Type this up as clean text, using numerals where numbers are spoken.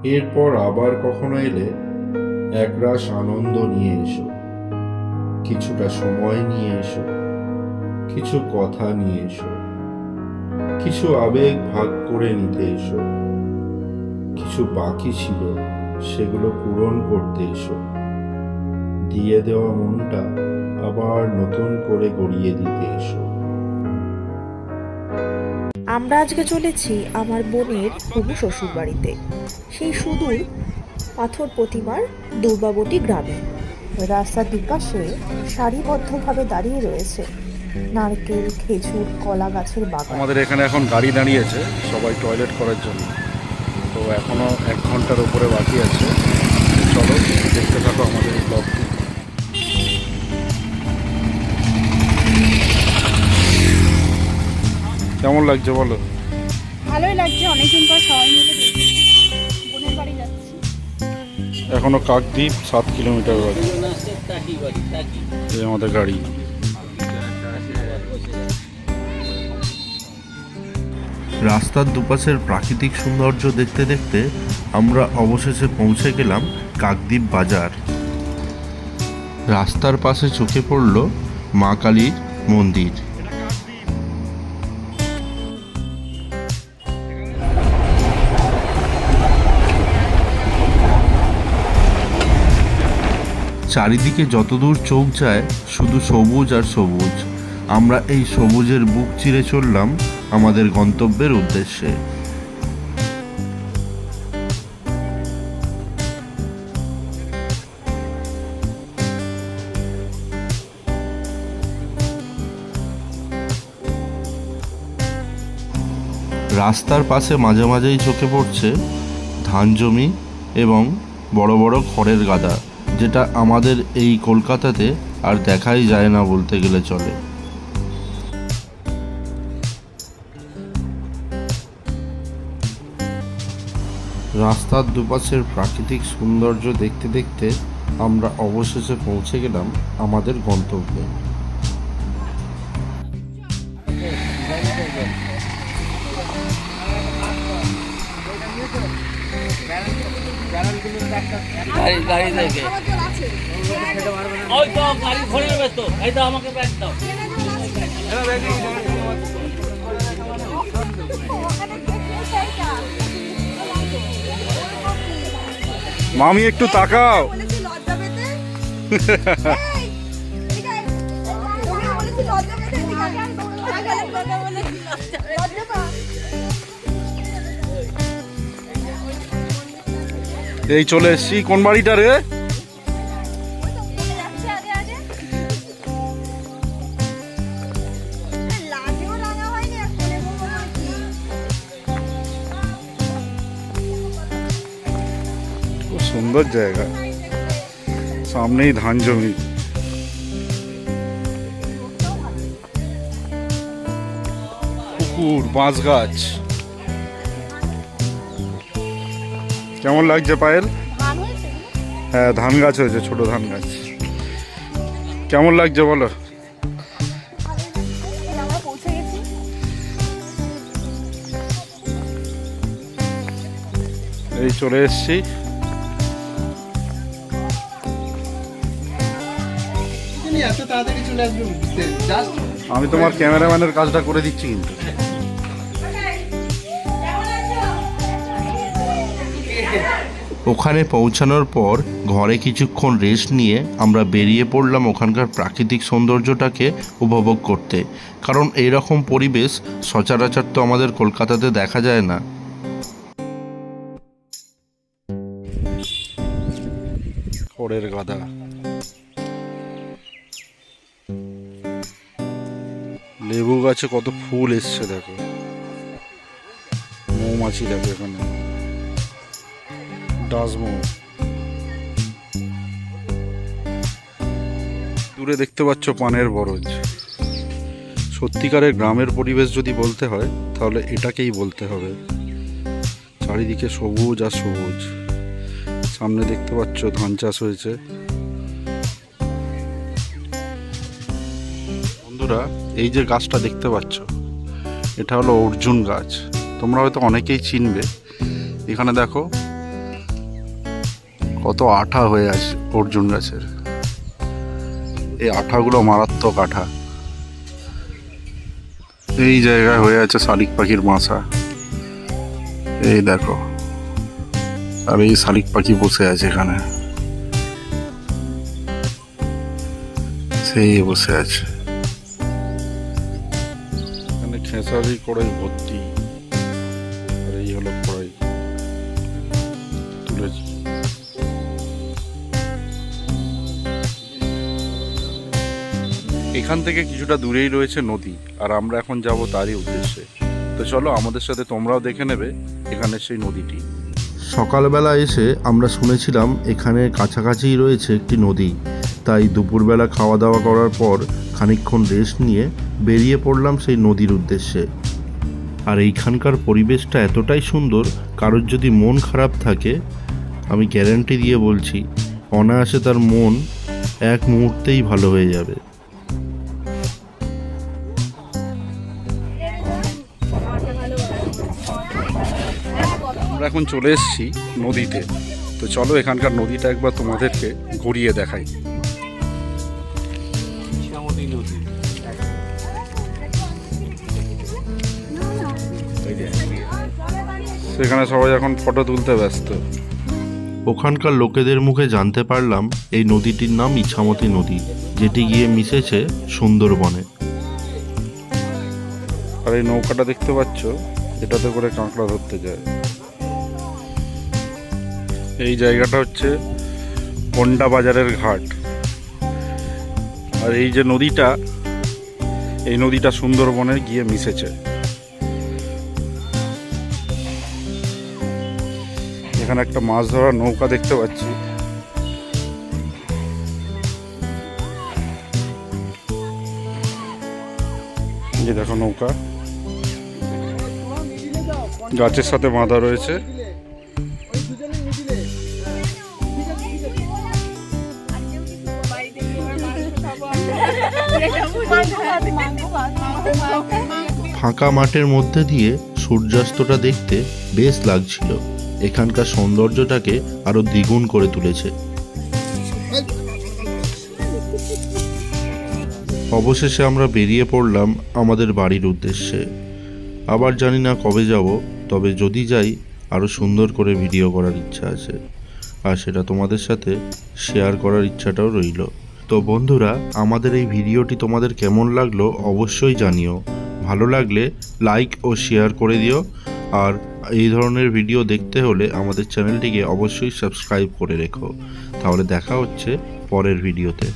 এরপর আবার কখনো এলে একরাশ আনন্দ নিয়ে এসো, কিছুটা সময় নিয়ে এসো, কিছু কথা নিয়ে এসো, কিছু আবেগ ভাগ করে নিতে এসো, কিছু বাকি ছিল সেগুলো পূরণ করতে এসো, দিয়ে দেওয়া মনটা আবার নতুন করে গড়িয়ে দিতে এসো। আমরা আজকে চলেছি আমার বোনের হবু শ্বশুর বাড়িতে, সেই সুদূর পাথর প্রতিমার দুর্গাবতী গ্রামে। রাস্তার দুপাশে সারিবদ্ধভাবে দাঁড়িয়ে রয়েছে নারকেল, খেজুর, কলা গাছের বাগান। আমাদের এখানে এখন গাড়ি দাঁড়িয়েছে সবাই টয়লেট করার জন্য, তো এখনো 1 ঘন্টার উপরে বাকি আছে। চলো দেখতে থাকো আমাদের এই ব্লগটি। কেমন লাগছে বলো? ভালোই লাগছে, অনেকদিন পর সবাই মিলে বোনের বাড়ি যাচ্ছি। এখনো কাকদ্বীপ 7 কিলোমিটার বাকি। এই আমাদের গাড়ি। রাস্তার দুপাশের প্রাকৃতিক সৌন্দর্য দেখতে দেখতে আমরা অবশেষে পৌঁছে গেলাম কাকদ্বীপ বাজার। রাস্তার পাশে চোখে পড়ল মা কালীর মন্দির। চারিদিকে যতদূর চোখ যায় শুধু সবুজ আর সবুজ। আমরা এই সবুজের বুক চিরে চললাম আমাদের গন্তব্যের উদ্দেশ্যে। রাস্তার পাশে মাঝে মাঝেই চোখে পড়ছে ধান জমি এবং বড় বড় খড়ের গাদা, যেটা আমাদের এই কলকাতাতে আর দেখাই যায় না বলতে গেলে চলে। রাস্তার দুপাশের প্রাকৃতিক সৌন্দর্য দেখতে দেখতে আমরা অবশেষে পৌঁছে গেলাম আমাদের গন্তব্যে। মামি একটু তাকাও। এই চলে এসছি। কোন বাড়িটা রে? সুন্দর জায়গা, সামনেই ধান জমি। পুকুর, বাঁশ গাছ। কেমন লাগছে পায়েল? হ্যাঁ, ধান গাছ হয়েছে, ছোট ধান গাছ। কেমন লাগছে বলো? এই চলে এসছি। আমি তোমার ক্যামেরাম্যানের কাজটা করে দিচ্ছি কিন্তু। ওখানে পৌঁছানোর পর ঘরে কিছুক্ষণ রেস্ট নিয়ে আমরা বেরিয়ে পড়লাম ওখানকার প্রাকৃতিক সৌন্দর্যটাকে উপভোগ করতে, কারণ এইরকম পরিবেশ সচরাচর তো আমাদের কলকাতাতে দেখা যায় না। খড়ের গাদা, লেবু গাছে কত ফুল এসছে দেখো, মৌমাছি দেখো এখানে, ডাজমৌ। দূরে দেখতে পাচ্ছ পানের বরজ। সত্যিকারের গ্রামের পরিবেশ যদি বলতে হয় তাহলে এটাকেই বলতে হবে। চারিদিকে সবুজ আর সবুজ। সামনে দেখতে পাচ্ছ ধান চাষ হয়েছে। বন্ধুরা, এই যে গাছটা দেখতে পাচ্ছ, এটা হলো অর্জুন গাছ। তোমরা হয়তো অনেকেই চিনবে। এখানে দেখো কত আঠা হয়ে আছে অর্জুন গাছের। এই আঠাগুলো মারাত্মক আঠা। এই জায়গায় হয়ে আছে শালিক পাখির বাসা, এই দেখো। আর এই শালিক পাখি বসে আছে এখানে, সেই বসে আছে এখানে। খেসারি কড়াই ভর্তি। আর এই হলো কড়াই তুলেছি। এখান থেকে কিছুটা দূরেই রয়েছে নদী, আর আমরা এখন যাব তারই উদ্দেশ্যে। তো চলো আমাদের সাথে, তোমরাও দেখে নেবে এখানে সেই নদীটি। সকালবেলা এসে আমরা শুনেছিলাম এখানে কাছাকাছিই রয়েছে একটি নদী, তাই দুপুরবেলা খাওয়া দাওয়া করার পর খানিকক্ষণ রেস্ট নিয়ে বেরিয়ে পড়লাম সেই নদীর উদ্দেশ্যে। আর এইখানকার পরিবেশটা এতটাই সুন্দর, কারোর যদি মন খারাপ থাকে আমি গ্যারান্টি দিয়ে বলছি অনায়াসে তার মন এক মুহূর্তেই ভালো হয়ে যাবে। আমরা এখন চলে এসেছি নদীতে। তো চলো এখানকার নদীটা একবার তোমাদেরকে ঘুরিয়ে দেখাই। সেখানে সবাই এখন ফটো তুলতে ব্যস্ত। ওখানকার লোকেদের মুখে জানতে পারলাম এই নদীটির নাম ইছামতি নদী, যেটি গিয়ে মিশেছে সুন্দরবনে। আর এই নৌকাটা দেখতে পাচ্ছ, এটাতে করে কাঁকড়া ধরতে যায়। এই জায়গাটা হচ্ছে পন্ডা বাজারের ঘাট। আর এই যে নদীটা, এই নদীটা সুন্দরবনে গিয়ে মিশেছে। এখানে একটা মাছ ধরার নৌকা দেখতে পাচ্ছি। এই দেখো নৌকা গাছের সাথে বাঁধা রয়েছে। ফাঁকা মাঠের মধ্যে দিয়ে সূর্যাস্তটা দেখতে বেশ লাগছিল, এখানকার সৌন্দর্যটাকে আরো দ্বিগুণ করে তুলেছে। অবশেষে আমরা বেরিয়ে পড়লাম আমাদের বাড়ির উদ্দেশ্যে। আবার জানি না কবে যাব, তবে যদি যাই আরো সুন্দর করে ভিডিও করার ইচ্ছা আছে, আর সেটা তোমাদের সাথে শেয়ার করার ইচ্ছাটাও রইল। তো বন্ধুরা, আমাদের এই ভিডিওটি তোমাদের কেমন লাগলো অবশ্যই জানিও। ভালো লাগলে লাইক ও শেয়ার করে দিও। আর এই ধরনের ভিডিও দেখতে হলে আমাদের চ্যানেলটিকে অবশ্যই সাবস্ক্রাইব করে রেখো। তাহলে দেখা হচ্ছে পরের ভিডিওতে।